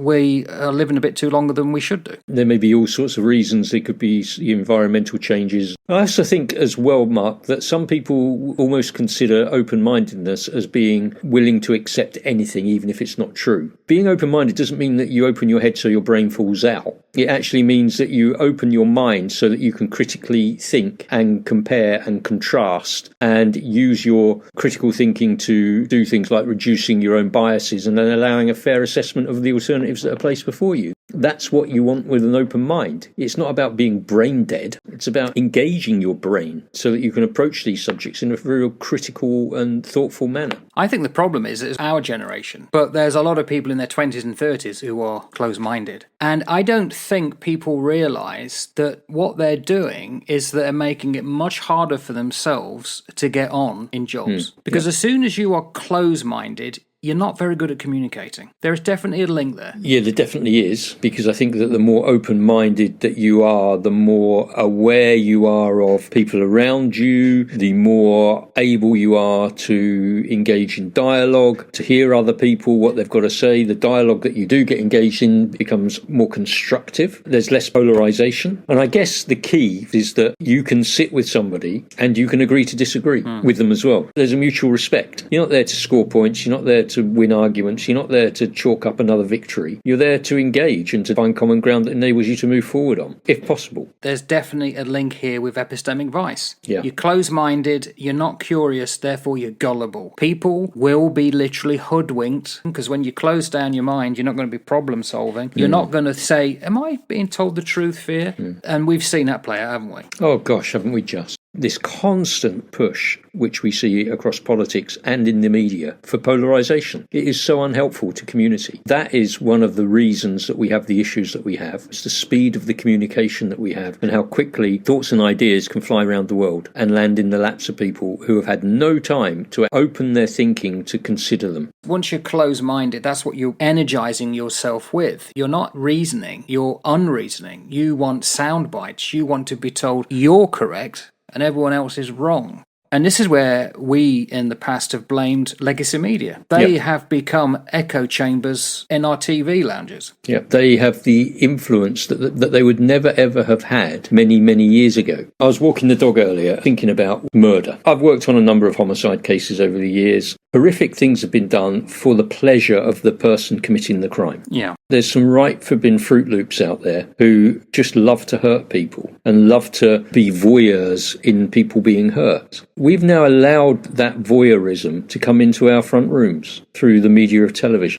we are living a bit too longer than we should do. There may be all sorts of reasons. There could be environmental changes. I also think as well, Mark, that some people almost consider open-mindedness as being willing to accept anything, even if it's not true. Being open-minded doesn't mean that you open your head so your brain falls out. It actually means that you open your mind so that you can critically think and compare and contrast and use your critical thinking to do things like reducing your own biases and then allowing a fair assessment of the alternatives that are placed before you. That's what you want with an open mind. It's not about being brain dead. It's about engaging your brain so that you can approach these subjects in a real critical and thoughtful manner. I think the problem is our generation, but there's a lot of people in their 20s and 30s who are close-minded. And I don't think people realise that what they're doing is they're making it much harder for themselves to get on in jobs. Because as soon as you are close-minded, you're not very good at communicating. There is definitely a link there. Yeah, there definitely is, because I think that the more open-minded that you are, the more aware you are of people around you, the more able you are to engage in dialogue, to hear other people, what they've got to say. The dialogue that you do get engaged in becomes more constructive. There's less polarisation. And I guess the key is that you can sit with somebody and you can agree to disagree with them as well. There's a mutual respect. You're not there to score points. You're not there to win arguments. You're not there to chalk up another victory. You're there to engage and to find common ground that enables you to move forward on, if possible. There's definitely a link here with epistemic vice. Yeah. You're close-minded, you're not curious, therefore you're gullible. People will be literally hoodwinked, because when you close down your mind, you're not going to be problem-solving. You're not going to say, am I being told the truth here? And we've seen that play out, haven't we? Oh gosh, haven't we just? This constant push, which we see across politics and in the media, for polarisation. It is so unhelpful to community. That is one of the reasons that we have the issues that we have. It's the speed of the communication that we have and how quickly thoughts and ideas can fly around the world and land in the laps of people who have had no time to open their thinking to consider them. Once you're close-minded, that's what you're energising yourself with. You're not reasoning, you're unreasoning. You want sound bites. You want to be told you're correct and everyone else is wrong. And this is where we in the past have blamed legacy media. They have become echo chambers in our TV lounges. Yeah, they have the influence that they would never ever have had many, many years ago. I was walking the dog earlier thinking about murder. I've worked on a number of homicide cases over the years. Horrific things have been done for the pleasure of the person committing the crime. Yeah. There's some right forbidden Fruit Loops out there who just love to hurt people and love to be voyeurs in people being hurt. We've now allowed that voyeurism to come into our front rooms through the media of television.